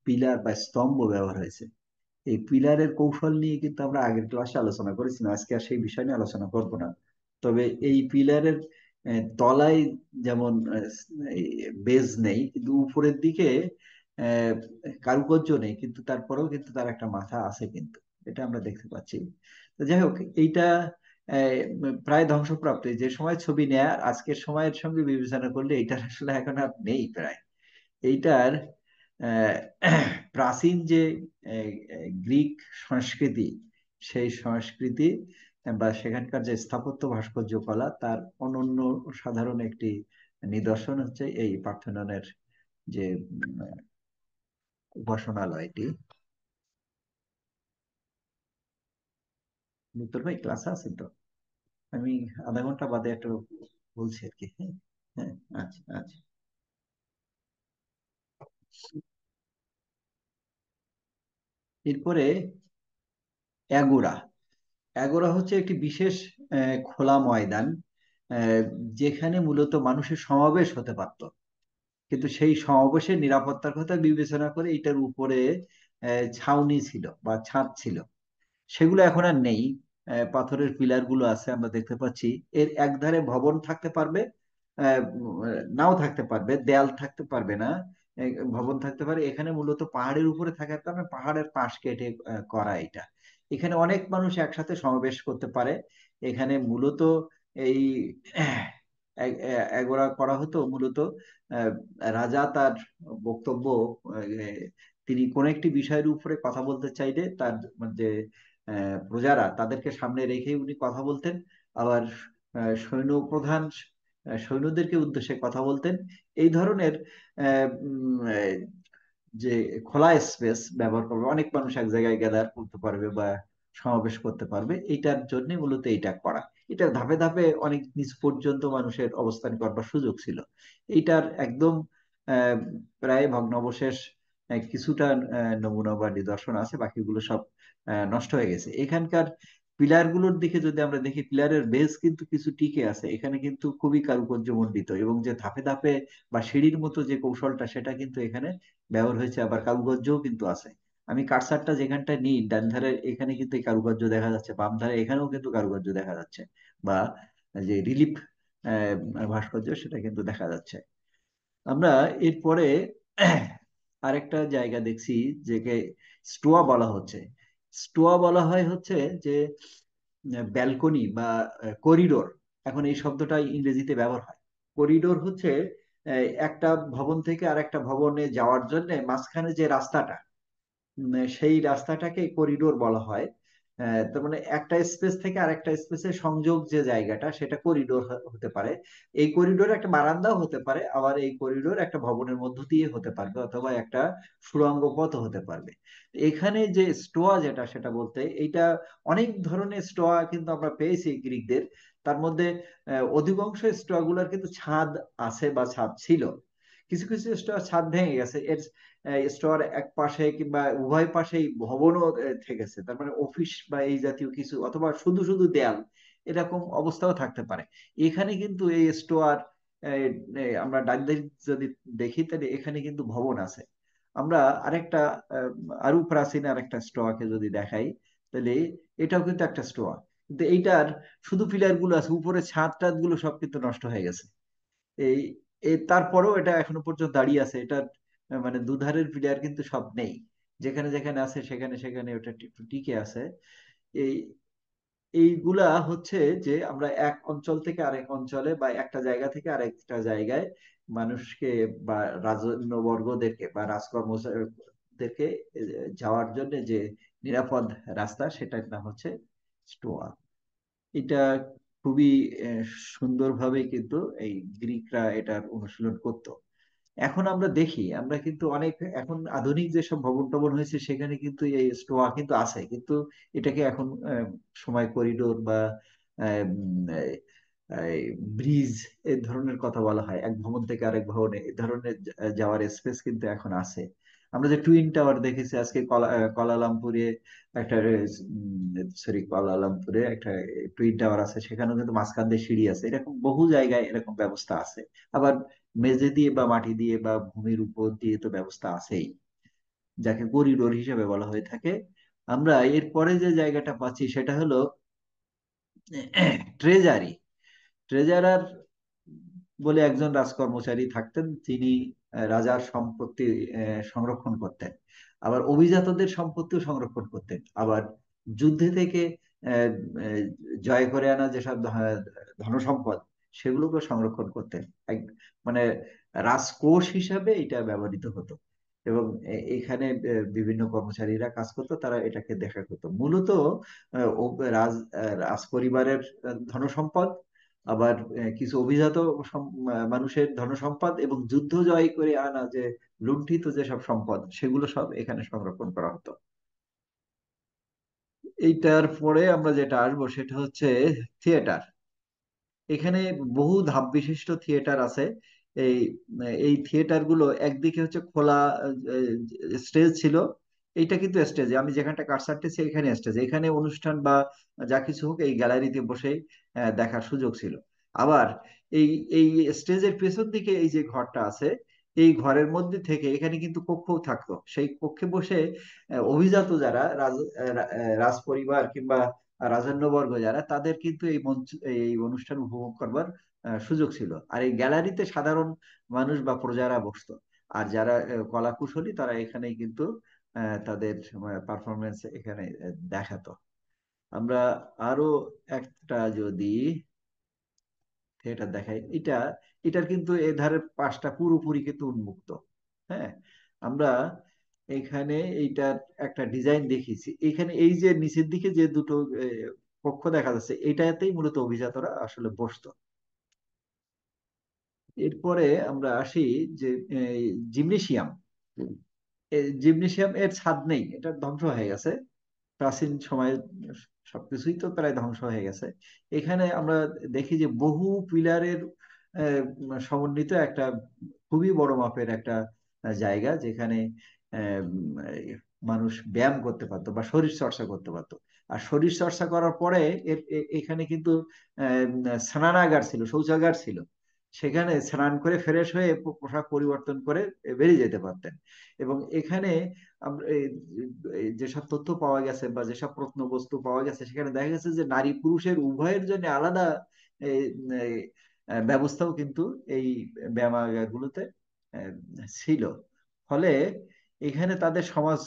পিলার বা স্তম্ভ ব্যবহার হয়েছে। এই পিলারের কৌশল নিয়ে কিন্তু আমরা আগের ক্লাসে আলোচনা করেছিলাম, আজকে আর সেই বিষয় নিয়ে আলোচনা করব না। তবে এই পিলারের তলায় যেমন বেজ নেই, কিন্তু উপরের দিকে আহ, কারুকার্য নেই, কিন্তু তারপরেও কিন্তু তার একটা মাথা আছে কিন্তু, এটা আমরা দেখতে পাচ্ছি। তো যাই হোক, এইটা আহ, প্রায় ধ্বংসপ্রাপ্ত। যে সময় ছবি নেয়া আর আজকের সময়ের সঙ্গে বিবেচনা করলে এটা আসলে এখন আর নেই প্রায়। এইটার আহ, প্রাচীন যে গ্রিক সংস্কৃতি, সেই সংস্কৃতি বা সেখানকার যে স্থাপত্য ভাস্কর্য কলা, তার অনন্য সাধারণ একটি নিদর্শন হচ্ছে এই পার্থেননের যে উপাসনালয়টি। মিত্তল ভাই ক্লাসে আছেন তো? আমি আধা ঘন্টা বাদে একটু বলছি আর কি। হ্যাঁ, হ্যাঁ, আচ্ছা আচ্ছা। এরপরে অ্যাগোরা। অ্যাগোরা হচ্ছে একটি বিশেষ খোলা ময়দান, আহ, যেখানে মূলত মানুষের সমাবেশ হতে পারত। কিন্তু সেই সমাবেশের নিরাপত্তার কথা বিবেচনা করে এটার উপরে ছাউনি ছিল বা ছাদ ছিল, সেগুলো এখন আর নেই। পাথরের পিলার গুলো আছে আমরা দেখতে পাচ্ছি। এর একধারে ভবন থাকতে পারবে, নাও থাকতে পারবে, দেয়াল থাকতে পারবে না। ভবন থাকতে পারে। এখানে মূলত পাহাড়ের উপরে থাকার কারণে পাহাড়ের পাশ কেটে করা এটা। এখানে অনেক মানুষ একসাথে সমাবেশ করতে পারে। এখানে মূলত এই এগোরা করা হতো মূলত আহ, রাজা তার বক্তব্য, তিনি কোন একটি বিষয়ের উপরে কথা বলতে চাইলে তার যে প্রজারা তাদেরকে সামনে রেখেই উনি কথা বলতেন। আবার সৈন্য প্রধান সৈন্যদেরকে উদ্দেশ্যে কথা বলতেন। এই ধরনের যে খোলা স্পেস ব্যবহার করবে, অনেক মানুষ এক জায়গায় গ্যাদার করতে পারবে বা সমাবেশ করতে পারবে, এইটার জন্য মূলত এইটা করা। এটা ধাপে ধাপে অনেক নিচ পর্যন্ত মানুষের অবস্থান করবার সুযোগ ছিল। এইটার একদম আহ, প্রায় ভগ্নাবশেষ কিছুটা নমুনা বা নিদর্শন আছে, বাকিগুলো সব নষ্ট হয়ে গেছে। এখানকার পিলার গুলোর দিকে যদি আমরা দেখি, পিলারের বেস কিন্তু কিছু টিকে আছে, এখানে কিন্তু খুবই কারুকার্যমণ্ডিত, এবং যে ধাপে ধাপে বা সিঁড়ির মতো যে কৌশলটা সেটা কিন্তু এখানে ব্যবহার হয়েছে, আবার কারুকার্যও কিন্তু আছে। আমি কারসারটা যেখানটা নিই ডান ধারে, এখানে কিন্তু এই কারুকার্য দেখা যাচ্ছে, বাম ধারে এখানেও কিন্তু কারুকার্য দেখা যাচ্ছে, বা যে রিলিফ ভাস্কর্য সেটা কিন্তু দেখা যাচ্ছে। আমরা এরপরে আরেকটা জায়গা দেখছি যেকে স্টোয়া বলা হচ্ছে। স্টোয়া বলা হয় হচ্ছে যে ব্যালকনি বা করিডোর, এখন এই শব্দটা ইংরেজিতে ব্যবহার হয়। করিডোর হচ্ছে একটা ভবন থেকে আরেকটা ভবনে যাওয়ার জন্য মাঝখানে যে রাস্তাটা, সেই রাস্তাটাকে করিডোর বলা হয়। তার মানে একটা স্পেস থেকে আরেকটা স্পেসের সংযোগ যে জায়গাটা, সেটা করিডোর হতে পারে। এই করিডোর একটা বারান্দাও হতে পারে, আবার এই করিডোর একটা ভবনের মধ্য দিয়ে হতে পারবে, অথবা একটা সুড়ঙ্গ পথ হতে পারবে। এখানে যে স্টোয়া যেটা, সেটা বলতে এইটা অনেক ধরনের স্টোয়া কিন্তু আমরা পেয়েছি গ্রিকদের। তার মধ্যে অধিকাংশ স্টোয়া গুলার কিন্তু ছাদ আছে বা ছাদ ছিল। কিছু কিছু স্টোয়ার ছাদ ভেঙে গেছে, এর স্টোর এক পাশে কিংবা উভয় পাশেই ভবনও থেকেছে, তার মানে অফিস বা এই জাতীয় কিছু, অথবা শুধু শুধু দেয়াল, এরকম অবস্থাও থাকতে পারে। এখানে কিন্তু এই স্টোয়ার আমরা ডান দিক যদি দেখি, তাহলে এখানে কিন্তু ভবন আছে। আমরা আরেকটা আহ, আরো প্রাচীন আরেকটা স্টোয়াকে যদি দেখাই, তাহলে এটাও কিন্তু একটা স্টোয়া, কিন্তু এইটার শুধু পিলার গুলো আছে, উপরে ছাদ টাদ গুলো সব কিন্তু নষ্ট হয়ে গেছে। এই তারপরেও এটা এখনো পর্যন্ত দাঁড়িয়ে আছে। এটা মানে দুধারের প্লেয়ার কিন্তু সব নেই, যেখানে যেখানে আছে সেখানে সেখানে ওটা একটু টিকে আছে। এই এইগুলা হচ্ছে যে আমরা এক অঞ্চল থেকে আরেক অঞ্চলে বা একটা জায়গা থেকে আরেকটা জায়গায় মানুষকে বা রাজন্যবর্গদেরকে বা রাজকর্মচারীদেরকে যাওয়ার জন্য যে নিরাপদ রাস্তা, সেটার নাম হচ্ছে স্টোয়া। এটা খুবই আহ, সুন্দরভাবে কিন্তু এই গ্রিকরা এটার অনুশীলন করত। এখন আমরা দেখি, আমরা কিন্তু অনেক এখন আধুনিক যেসব ভবন টবন হয়েছে, সেখানে কিন্তু এই স্টোয়া কিন্তু আছে, কিন্তু এটাকে এখন সময় করিডোর বা ব্রিজ এই ধরনের কথা বলা হয়। এক ভবন থেকে আরেক ভবনে এই ধরনের যাওয়ার স্পেস কিন্তু এখন আছে। আমরা যে টুইন টাওয়ার দেখেছি আজকে কলালামপুরে একটা, সরি কুয়ালালামপুরে একটা টুইন টাওয়ার আছে, সেখানেও কিন্তু মাঝখান দিয়ে সিঁড়ি আছে। এরকম বহু জায়গায় এরকম ব্যবস্থা আছে। আবার মেঝে দিয়ে বা মাটি দিয়ে বা ভূমির উপর দিয়ে তো ব্যবস্থা আছেই, যাকে করিডোর হিসেবে বলা হয়ে থাকে। আমরা এরপরে যে জায়গাটা পাচ্ছি সেটা হলো ট্রেজারি। ট্রেজারার বলে একজন রাজকর্মচারী থাকতেন, তিনি রাজার সম্পত্তি সংরক্ষণ করতেন, আবার অভিজাতদের সম্পত্তিও সংরক্ষণ করতেন, আবার যুদ্ধে থেকে আহ, আহ, জয় করে আনা যেসব ধনসম্পদ, সেগুলোকে সংরক্ষণ করতেন। এক মানে রাজকোষ হিসাবে এটা ব্যবহৃত হতো। এবং এখানে বিভিন্ন কর্মচারীরা কাজ করতো, তারা এটাকে দেখা করতো মূলত রাজ পরিবারের ধনসম্পদ, আবার কিছু অভিজাত মানুষের ধনসম্পদ, এবং যুদ্ধ জয় করে আনা যে লুণ্ঠিত যেসব সম্পদ, সেগুলো সব এখানে সংরক্ষণ করা হতো। এইটার পরে আমরা যেটা আসবো সেটা হচ্ছে থিয়েটার। এখানে বহু ধাপ বিশিষ্ট থিয়েটার আছে। এই এই থিয়েটার গুলো একদিকে হচ্ছে খোলা স্টেজ ছিল। এইটা কিন্তু স্টেজ, আমি যেখানটা কাটসারতেছি এখানে স্টেজ, এখানে অনুষ্ঠান বা যা কিছু হোক এই গ্যালারিতে বসেই দেখার সুযোগ ছিল। আবার এই এই স্টেজের পেছন দিকে এই যে ঘরটা আছে, এই ঘরের মধ্যে থেকে এখানে কিন্তু কক্ষও থাকতো। সেই কক্ষে বসে অভিজাত যারা রাজ পরিবার কিংবা রাজন্যবর্গ যারা, তাদের কিন্তু এই মঞ্চ এই অনুষ্ঠান উপভোগ করবার সুযোগ ছিল। আর এই গ্যালারিতে সাধারণ মানুষ বা প্রজারা বসতো। আর যারা কলাকুশলী, তারা এখানেই কিন্তু তাদের পারফরমেন্স এখানে দেখাতো। আমরা আরো একটা যদি থিয়েটার দেখাই, এটার কিন্তু এ ধারের পাশটা পুরোপুরি কিন্তু উন্মুক্ত। হ্যাঁ, আমরা এখানে এইটার একটা ডিজাইন দেখিয়েছি। এখানে এই যে নিচের দিকে যে দুটো কক্ষ দেখা যাচ্ছে, এটাতেই মূলত অভিজাতরা আসলে বসতো। এরপরে আমরা আসি যে জিমনেশিয়াম। জিমনেশিয়াম এর ছাদ নেই, এটা ধ্বংস হয়ে গেছে। প্রাচীন সময়ের সবকিছুই তো প্রায় ধ্বংস হয়ে গেছে। এখানে আমরা দেখি যে বহু পিলারের সমন্বিত একটা খুবই বড় মাপের একটা জায়গা, যেখানে আহ, উম, মানুষ ব্যায়াম করতে পারতো বা শরীর চর্চা করতে পারতো। আর শরীর চর্চা করার পরে এখানে কিন্তু স্নানাগার ছিল, শৌচাগার ছিল। সেখানে স্নান করে ফ্রেশ হয়ে পোশাক পরিবর্তন করে বেরিয়ে যেতে পারতেন। এবং এখানে আমরা যেসব তথ্য পাওয়া গেছে বা যেসব প্রত্নবস্তু পাওয়া গেছে, সেখানে দেখা গেছে যে নারী পুরুষের উভয়ের জন্য আলাদা এই, এই, ব্যবস্থাও কিন্তু এই ব্যায়ামাগারগুলোতে ছিল। ফলে এখানে তাদের সমাজ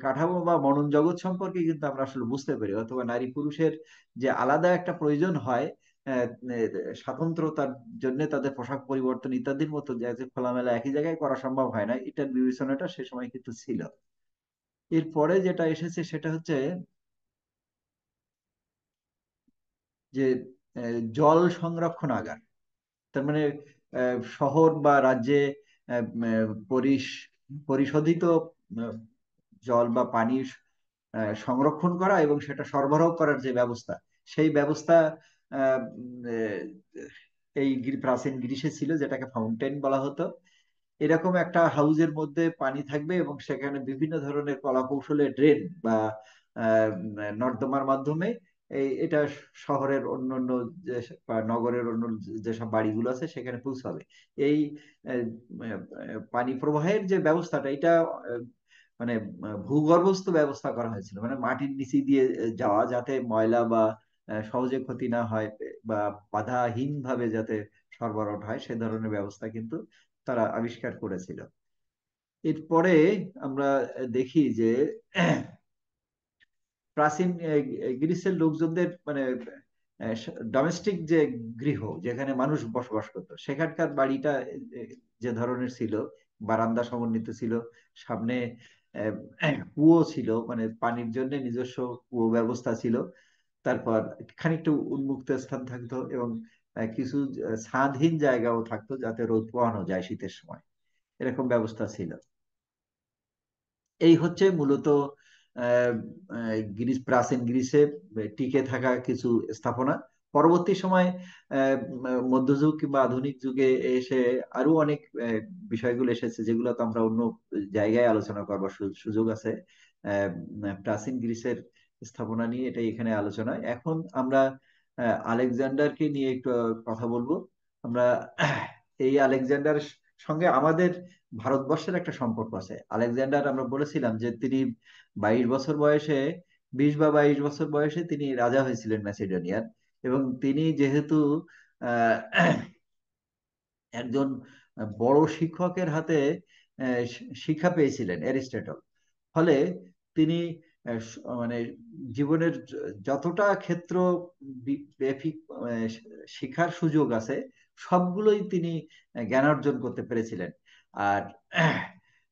কাঠামো বা মনন জগৎ সম্পর্কে কিন্তু আমরা আসলে বুঝতে পারি, অথবা নারী পুরুষের যে আলাদা একটা প্রয়োজন হয় আহ, স্বাতন্ত্রতার জন্য তাদের পোশাক পরিবর্তন ইত্যাদির মতো যে খোলামেলা একই জায়গায় করা সম্ভব হয় না, এটার বিবেচনাটা সে সময় কিন্তু ছিল। এরপরে যেটা এসেছে সেটা হচ্ছে যে জল সংরক্ষণাগার। তার মানে শহর বা রাজ্যে পরিশোধিত আহ, জল বা পানি সংরক্ষণ করা এবং সেটা সরবরাহ করার যে ব্যবস্থা, সেই ব্যবস্থা আহ, উম, এই প্রাচীন গ্রিসে ছিল, যেটাকে ফাউন্টেন বলা হতো। এরকম একটা হাউজের মধ্যে পানি থাকবে এবং সেখানে বিভিন্ন ধরনের কলা কৌশলে ড্রেন বা নর্দমার মাধ্যমে এটা শহরের অন্যান্য যে বা নগরের অন্য যেসব বাড়িগুলো আছে সেখানে পৌঁছাবে। এই আহ, পানি প্রবাহের যে ব্যবস্থাটা, এটা আহ, মানে ভূগর্ভস্থ ব্যবস্থা করা হয়েছিল, মানে মাটির নিচে দিয়ে যাওয়া, যাতে ময়লা বা সহজে ক্ষতি না হয় বা বাধাহীন ভাবে যাতে সরবরাহ হয়, সে ধরনের ব্যবস্থা কিন্তু তারা আবিষ্কার করেছিল। এরপরে আমরা দেখি যে প্রাচীন গ্রিসের লোকজনদের মানে ডোমেস্টিক যে গৃহ, যেখানে মানুষ বসবাস করতো, সেখানকার বাড়িটা যে ধরনের ছিল, বারান্দা সমন্বিত ছিল, সামনে কুয়ো ছিল, মানে পানির জন্য নিজস্ব কুয়ো ব্যবস্থা ছিল। তারপর খানিকটা উন্মুক্ত স্থান থাকতো এবং কিছু ছাদহীন জায়গাও থাকতো যাতে রোদ পোহানো যায় শীতের সময়, এরকম ব্যবস্থা ছিল। এই হচ্ছে মূলত আহ, প্রাচীন গ্রিসে টিকে থাকা কিছু স্থাপনা। পরবর্তী সময় মধ্যযুগ কিংবা আধুনিক যুগে এসে আরো অনেক বিষয়গুলো এসেছে, যেগুলো তো আমরা অন্য জায়গায় আলোচনা করবার সুযোগ আছে। প্রাচীন গ্রিসের স্থাপনা নিয়ে এটাই এখানে আলোচনা। এখন আমরা আলেকজান্ডারকে নিয়ে একটু কথা বলবো। আমরা এই আলেকজান্ডার সঙ্গে আমাদের ভারতবর্ষের একটা সম্পর্ক আছে। আলেকজান্ডার, আমরা বলেছিলাম যে তিনি 22 বছর বয়সে, 20 বা 22 বছর বয়সে তিনি রাজা হয়েছিলেন ম্যাসিডোনিয়ার। এবং তিনি যেহেতু আহ, একজন বড় শিক্ষকের হাতে শিক্ষা পেয়েছিলেন, অ্যারিস্টটল, ফলে তিনি মানে জীবনের যতটা ক্ষেত্র ব্যাপী শিক্ষার সুযোগ আছে, সবগুলোই তিনি জ্ঞানার্জন করতে পেরেছিলেন। আর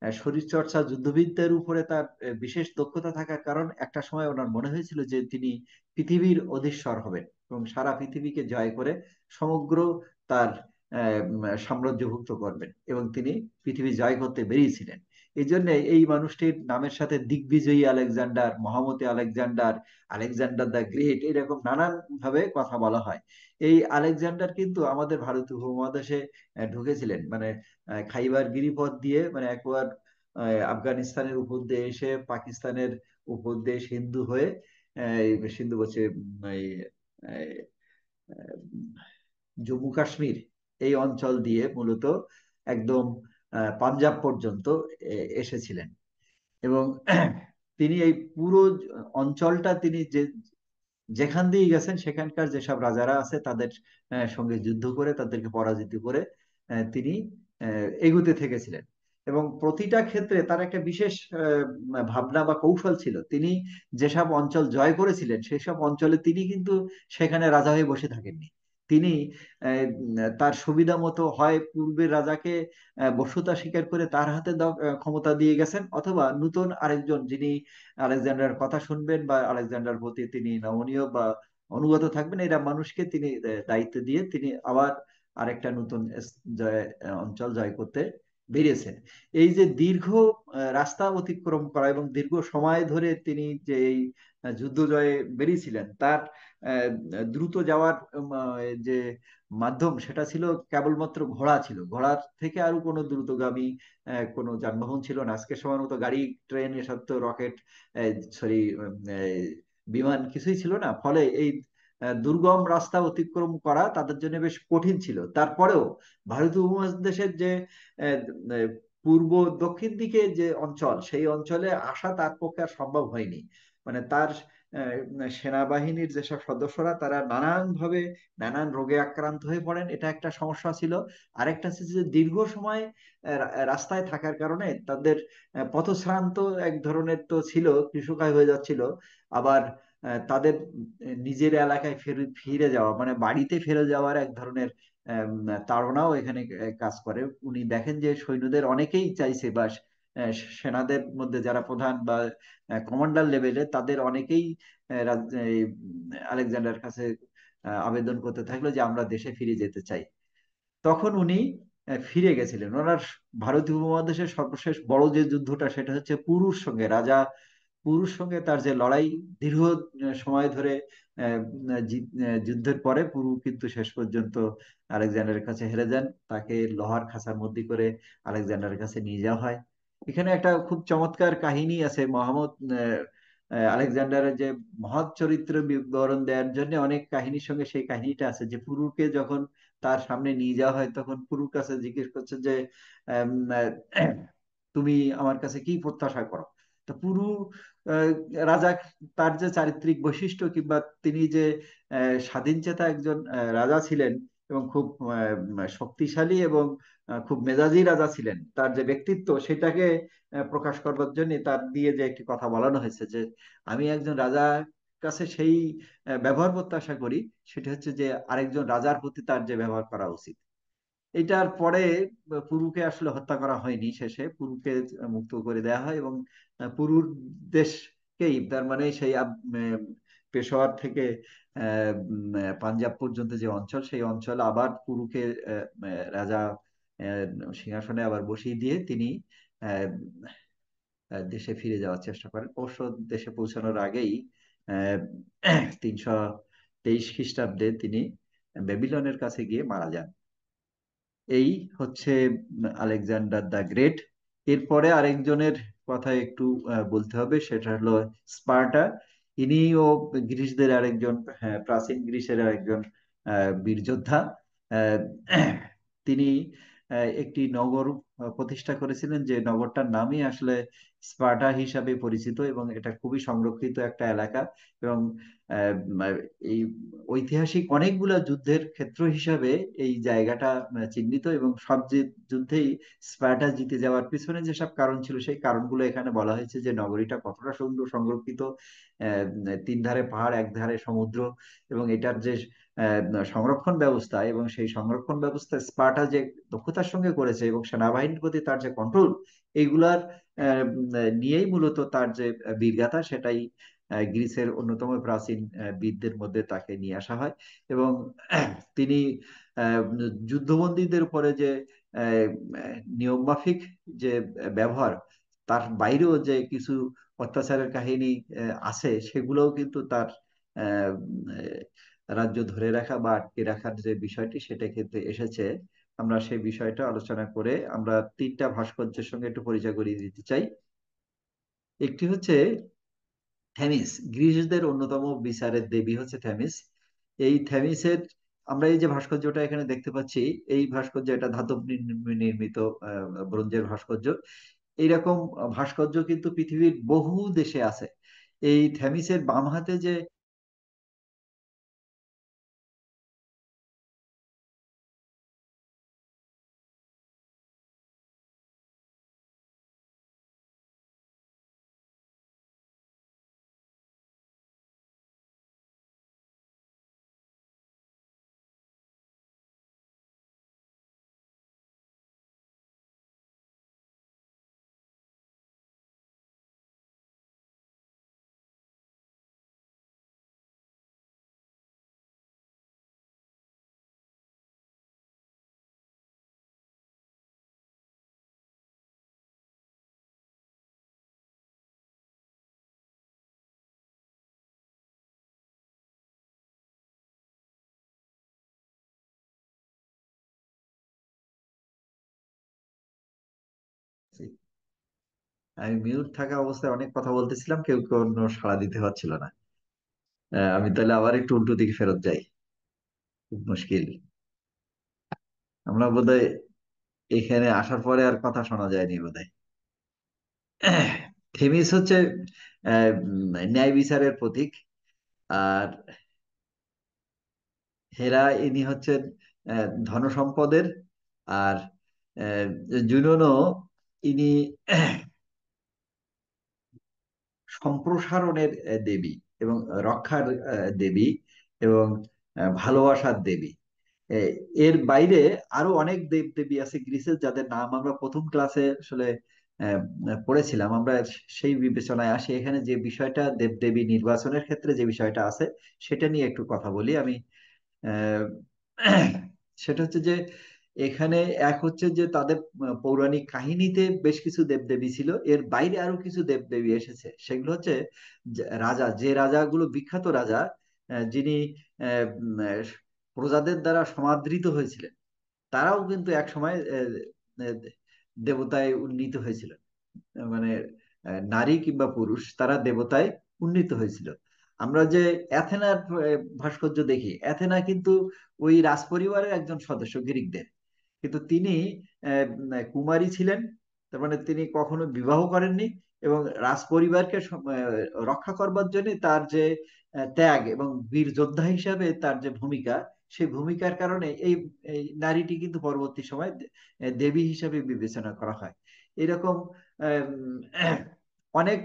শরীর চর্চা, যুদ্ধবিদ্যার উপরে তার বিশেষ দক্ষতা থাকার কারণ একটা সময় ওনার মনে হয়েছিল যে তিনি পৃথিবীর অধীশ্বর হবেন এবং সারা পৃথিবীকে জয় করে সমগ্র তার সাম্রাজ্যভুক্ত করবেন, এবং তিনি পৃথিবী জয় করতে বেরিয়েছিলেন। এই জন্য এই মানুষটির নামের সাথে দিগ্বিজয়ী আলেকজান্ডার, মহামতি আলেকজান্ডার, আলেকজান্ডার দ্য গ্রেট, এরকম নানান ভাবে কথা বলা হয়। এই আলেকজান্ডার কিন্তু আমাদের ভারতীয় উপমহাদেশে ঢুকেছিলেন, মানে খাইবার গিরিপথ দিয়ে, মানে একবার আফগানিস্তানের উপর দিয়ে এসে পাকিস্তানের উপর দিয়ে সিন্ধু হয়ে, সিন্ধু বলছে এই জম্মু কাশ্মীর, এই অঞ্চল দিয়ে মূলত একদম পাঞ্জাব পর্যন্ত এসেছিলেন। এবং তিনি এই পুরো অঞ্চলটা তিনি যেখান দিয়ে গেছেন, সেখানকার যেসব রাজারা আছে তাদের সঙ্গে যুদ্ধ করে তাদেরকে পরাজিত করে তিনি এগুতে থেকেছিলেন। এবং প্রতিটা ক্ষেত্রে তার একটা বিশেষ ভাবনা বা কৌশল ছিল। তিনি যেসব অঞ্চল জয় করেছিলেন সেই সব অঞ্চলে তিনি কিন্তু সেখানে রাজা হয়ে বসে থাকেননি। তিনি তার সুবিধা মতো হয় পূর্বের রাজাকে বশ্যতা স্বীকার করে তার হাতে ক্ষমতা দিয়ে গেছেন, অথবা নতুন আরেকজন যিনি আলেকজান্ডার কথা শুনবেন বা আলেকজান্ডার প্রতি তিনি নমনীয় বা অনুগত থাকবেন, এরা মানুষকে তিনি দায়িত্ব দিয়ে তিনি আবার আরেকটা নতুন অঞ্চল জয় করতে বেরিয়েছেন। এই যে দীর্ঘ রাস্তা অতিক্রম করা এবং দীর্ঘ সময় ধরে তিনি যে এই যুদ্ধ জয়ে বেরিয়েছিলেন, তার আহ, দ্রুত যাওয়ার যে মাধ্যম সেটা ছিল কেবলমাত্র ঘোড়া ছিল। ঘোড়ার থেকে আরো কোনো দ্রুতগামী কোনো যানবাহন ছিল না। আজকের সময় মতো গাড়ি, ট্রেন, এসব তো রকেট, সরি, বিমান কিছুই ছিল না। ফলে এই দুর্গম রাস্তা অতিক্রম করা তাদের জন্য বেশ কঠিন ছিল। তারপরেও ভারতীয় উপমহাদেশের যে আহ, আহ, পূর্ব দক্ষিণ দিকে যে অঞ্চল, সেই অঞ্চলে আসা তার পক্ষে আর সম্ভব হয়নি। মানে তার সেনাবাহিনীর যেসব সদস্যরা তারা নানান ভাবে নানান রোগে আক্রান্ত হয়ে পড়েন, এটা একটা সমস্যা ছিল। আরেকটা হচ্ছে যে দীর্ঘ সময় রাস্তায় থাকার কারণে তাদের পথশ্রান্ত এক ধরনের তো ছিল, কৃশকায় হয়ে যাচ্ছিল। আবার তাদের নিজের এলাকায় ফিরে ফিরে যাওয়া মানে বাড়িতে ফিরে যাওয়ার এক ধরনের তাড়নাও এখানে কাজ করে। উনি দেখেন যে সৈন্যদের অনেকেই চাইছে বা আহ, সেনাদের মধ্যে যারা প্রধান বা কমান্ডার লেভেলে তাদের অনেকেই এই আলেকজান্ডার কাছে আবেদন করতে থাকলো যে আমরা দেশে ফিরে যেতে চাই। তখন উনি ফিরে গেছিলেন। ওনার ভারতীয় উপমহাদেশের সর্বশেষ বড় যে যুদ্ধটা সেটা হচ্ছে পুরুর সঙ্গে, রাজা পুরুর সঙ্গে তার যে লড়াই, দীর্ঘ সময় ধরে যুদ্ধের পরে পুরু কিন্তু শেষ পর্যন্ত আলেকজান্ডারের কাছে হেরে যান। তাকে লোহার খাঁচার মধ্যে করে আলেকজান্ডারের কাছে নিয়ে যাওয়া হয়। এখানে একটা খুব চমৎকার কাহিনী আছে। মোহাম্মদ আলেকজান্ডারের যে মহৎ চরিত্র বিবরণ দেওয়ার জন্য অনেক কাহিনীর সঙ্গে সেই কাহিনীটা আছে, যে পুরুকে যখন তার সামনে নিয়ে যাওয়া হয় তখন পুরুর কাছে জিজ্ঞেস করছে যে আম, আহ, তুমি আমার কাছে কি প্রত্যাশা করো। তো পুরু আহ, রাজা তার যে চারিত্রিক বৈশিষ্ট্য কিংবা তিনি যে স্বাধীনচেতা একজন রাজা ছিলেন এবং খুব শক্তিশালী এবং খুব মেজাজি রাজা ছিলেন, তার যে ব্যক্তিত্ব সেটাকে প্রকাশ করবার জন্য তার দিয়ে যে একটি কথা বলানো হয়েছে যে আমি একজন রাজার কাছে সেই ব্যবহার প্রত্যাশা করি, সেটা হচ্ছে যে আরেকজন রাজার প্রতি তার যে ব্যবহার করা উচিত। এটার পরে পুরুকে আসলে হত্যা করা হয়নি, শেষে পুরুকে মুক্ত করে দেওয়া হয় এবং পুরুর দেশকেই তার মানে সেই পেশোয়ার থেকে পাঞ্জাব পর্যন্ত যে অঞ্চল সেই অঞ্চল আবার পুরুকে রাজা সিংহাসনে আবার বসিয়ে দিয়ে তিনি আহ, দেশে ফিরে যাওয়ার চেষ্টা করেন। অবশ্য দেশে পৌঁছানোর আগেই 323 খ্রিস্টাব্দে তিনি ব্যাবিলনের কাছে গিয়ে মারা যান। এই হচ্ছে আলেকজান্ডার দ্য গ্রেট। এরপরে আরেকজনের কথা একটু বলতে হবে, সেটা হলো স্পার্টা। ইনিও গ্রিসদের আরেকজন, হ্যাঁ, প্রাচীন গ্রিসের আরেকজন বীর যোদ্ধা। আহ, তিনি একটি নগর প্রতিষ্ঠা করেছিলেন, যে নগরটার নামই আসলে স্পার্টা হিসাবে পরিচিত এবং এটা খুবই সংরক্ষিত একটা এলাকা। এবং আহ, এই ঐতিহাসিক অনেকগুলা যুদ্ধের ক্ষেত্র হিসাবে এই জায়গাটা চিহ্নিত, এবং সব যে যুদ্ধেই স্পার্টা জিতে যাওয়ার পিছনে যেসব কারণ ছিল সেই কারণগুলো এখানে বলা হয়েছে, যে নগরীটা কতটা সুন্দর সংরক্ষিত, আহ, তিন ধারে পাহাড়, এক ধারে সমুদ্র, এবং এটার যে সংরক্ষণ ব্যবস্থা এবং সেই সংরক্ষণ ব্যবস্থা স্পার্টা যে দক্ষতার সঙ্গে করেছে এবং সেনাবাহিনীর প্রতি তার যে কন্ট্রোল, এইগুলার নিয়েই মূলত তার যে বীরগাথা সেটাই গ্রিসের অন্যতম প্রাচীন বীরদের মধ্যে তাকে নিয়ে আসা হয়। এবং তিনি আহ, যুদ্ধবন্দীদের উপরে যে আহ, নিয়মমাফিক যে ব্যবহার, তার বাইরেও যে কিছু অত্যাচারের কাহিনী আছে, সেগুলোও কিন্তু তার আহ, রাজ্য ধরে রাখা বা আটকে রাখার যে বিষয়টি সেটা কিন্তু এসেছে। আমরা সেই বিষয়টা আলোচনা করে আমরা তিনটা ভাস্কর্যের সঙ্গে একটু পরিচয় করিয়ে দিতে চাই। একটি হচ্ছে থেমিস। গ্রিসদের অন্যতম বিচারের দেবী হচ্ছে থেমিস। এই থেমিসের আমরা এই যে ভাস্কর্যটা এখানে দেখতে পাচ্ছি, এই ভাস্কর্য এটা ধাতব নির্মিত ব্রোঞ্জের ভাস্কর্য। এইরকম ভাস্কর্য কিন্তু পৃথিবীর বহু দেশে আছে। এই থেমিসের বাম হাতে যে আমি মিউট থাকা অবস্থায় অনেক কথা বলতেছিলাম, কেউ কোনো সাড়া দিতে পারছিল না। আমি তাহলে আবার একটু উল্টো দিকে ফেরত যাই, খুব মুশকিল। আমরা বোধহয় এখানে আসার পরে আর কথা শোনা যায়নি বোধহয়। থেমিস হচ্ছে ন্যায় বিচারের প্রতীক। আর হেরা ইনি হচ্ছেন ধনসম্পদের। আর আহ, জুনোনও ইনি সম্প্রসারণের দেবী এবং রক্ষার দেবী এবং ভালোবাসার দেবী। এ- এর বাইরে আরো অনেক দেব দেবী আছে গ্রিসের, যাদের নাম আমরা প্রথম ক্লাসে আসলে আহ, পড়েছিলাম। আমরা সেই বিবেচনায় আসি, এখানে যে বিষয়টা দেব দেবী নির্বাচনের ক্ষেত্রে যে বিষয়টা আছে সেটা নিয়ে একটু কথা বলি আমি। আহ, সেটা হচ্ছে যে এখানে এক হচ্ছে যে তাদের পৌরাণিক কাহিনীতে বেশ কিছু দেবদেবী ছিল, এর বাইরে আরো কিছু দেবদেবী এসেছে। সেগুলো হচ্ছে রাজা, যে রাজাগুলো বিখ্যাত রাজা, যিনি প্রজাদের দ্বারা সমাদৃত হয়েছিলেন, তারাও কিন্তু এক সময় দেবতায় উন্নীত হয়েছিল। মানে নারী কিংবা পুরুষ তারা দেবতায় উন্নীত হয়েছিল। আমরা যে অ্যাথেনার ভাস্কর্য দেখি, অ্যাথেনা কিন্তু ওই রাজপরিবারের একজন সদস্য গ্রিকদের, কিন্তু তিনি কুমারী ছিলেন। তার মানে তিনি কখনো বিবাহ করেননি, এবং রাজপরিবারকে রক্ষা করবার জন্য তার যে ত্যাগ এবং বীর যোদ্ধা হিসাবে তার যে ভূমিকা, সেই ভূমিকার কারণে এই এই নারীটি কিন্তু পরবর্তী সময় দেবী হিসাবে বিবেচনা করা হয়। এরকম আহ, অনেক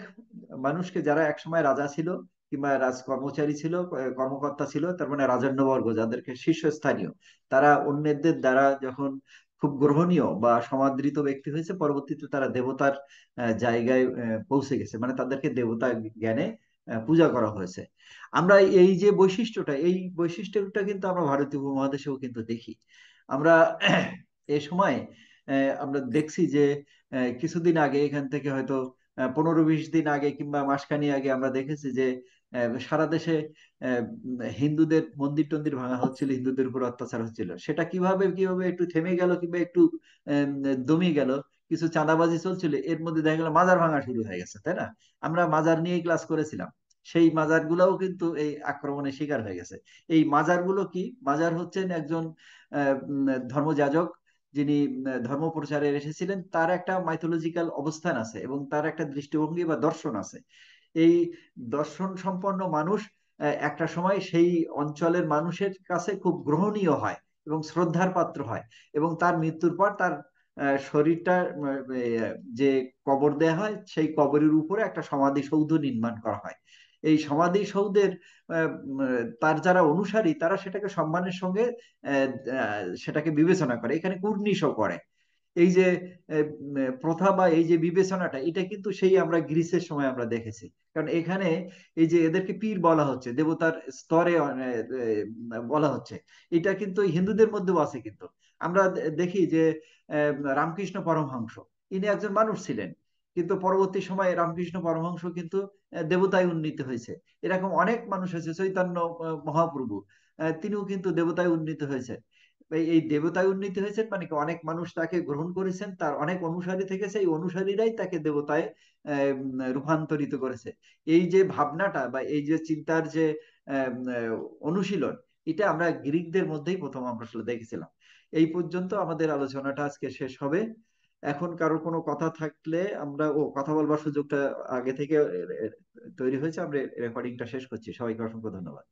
মানুষকে, যারা একসময় রাজা ছিল কিংবা রাজকর্মচারী ছিল, কর্মকর্তা ছিল, তার মানে রাজন্যবর্গ যাদেরকে শীর্ষস্থানীয়, তারা অন্যদের দ্বারা যখন খুব গ্রহণীয় বা সমাদৃত ব্যক্তি হয়েছে, পরবর্তীতে তারা দেবতার জায়গায় পৌঁছে গেছে, মানে তাদেরকে দেবতা জ্ঞানে পূজা করা হয়েছে। আমরা এই যে বৈশিষ্ট্যটা, এই বৈশিষ্ট্যটা কিন্তু আমরা ভারতীয় উপমহাদেশেও কিন্তু দেখি। আমরা এ সময় আমরা দেখছি যে কিছুদিন আগে এখান থেকে হয়তো 15-20 দিন আগে কিংবা মাসখানি আগে আমরা দেখেছি যে সারা দেশে হিন্দুদের মন্দির টন্দির ভাঙা হচ্ছিল, হিন্দুদের উপর অত্যাচার হচ্ছিল। সেটা কিভাবে কিভাবে একটু থেমে গেল কিংবা একটু আহ, দমে গেল, কিছু চাঁদাবাজি চলছিল, এর মধ্যে দেখা গেল মাজার ভাঙা শুরু হয়ে গেছে, তাই না? আমরা মাজার নিয়েই ক্লাস করেছিলাম। সেই মাজারগুলোও কিন্তু এই আক্রমণের শিকার হয়ে গেছে। এই মাজারগুলো কি? মাজার হচ্ছেন একজন ধর্মযাজক, যিনি ধর্ম প্রচারে এসেছিলেন, তার একটা মাইথোলজিক্যাল অবস্থান আছে এবং তার একটা দৃষ্টিভঙ্গি বা দর্শন আছে। এই দর্শন সম্পন্ন মানুষ একটা সময় সেই অঞ্চলের মানুষের কাছে খুব গ্রহণীয় হয় এবং শ্রদ্ধার পাত্র হয়, এবং তার মৃত্যুর পর তার শরীরটা যে কবর দেয়া হয়, সেই কবরের উপরে একটা সমাধিসৌধ নির্মাণ করা হয়। এই সমাধিসৌধের তার যারা অনুসারী, তারা সেটাকে সম্মানের সঙ্গে সেটাকে বিবেচনা করে, এখানে কুর্নিশও করে। এই যে প্রথা বা এই যে বিবেচনাটা, এটা কিন্তু সেই আমরা গ্রিসের সময় আমরা দেখেছি। কারণ এখানে এই যে এদেরকে পীর বলা হচ্ছে, দেবতার স্তরে বলা হচ্ছে, এটা কিন্তু হিন্দুদের মধ্যেও আছে। কিন্তু আমরা দেখি যে রামকৃষ্ণ পরমহংস, ইনি একজন মানুষ ছিলেন, কিন্তু পরবর্তী সময়ে রামকৃষ্ণ পরমহংস কিন্তু দেবতায় উন্নীত হয়েছে। এরকম অনেক মানুষ আছে, চৈতন্য মহাপ্রভু, তিনিও কিন্তু দেবতায় উন্নীত হয়েছে। এই দেবতায় উন্নীত হয়েছেন মানে কি, অনেক মানুষ তাকে গ্রহণ করেছেন, তার অনেক অনুসারী থেকেছে, এই অনুসারীরাই তাকে দেবতায় রূপান্তরিত করেছে। এই যে ভাবনাটা বা এই যে চিন্তার যে অনুশীলন, এটা আমরা গ্রিকদের মধ্যেই প্রথম আমরা আসলে দেখেছিলাম। এই পর্যন্ত আমাদের আলোচনাটা আজকে শেষ হবে। এখন কারো কোনো কথা থাকলে আমরা, কথা বলবার সুযোগটা আগে থেকে তৈরি হয়েছে, আমরা রেকর্ডিংটা শেষ করছি। সবাইকে অসংখ্য ধন্যবাদ।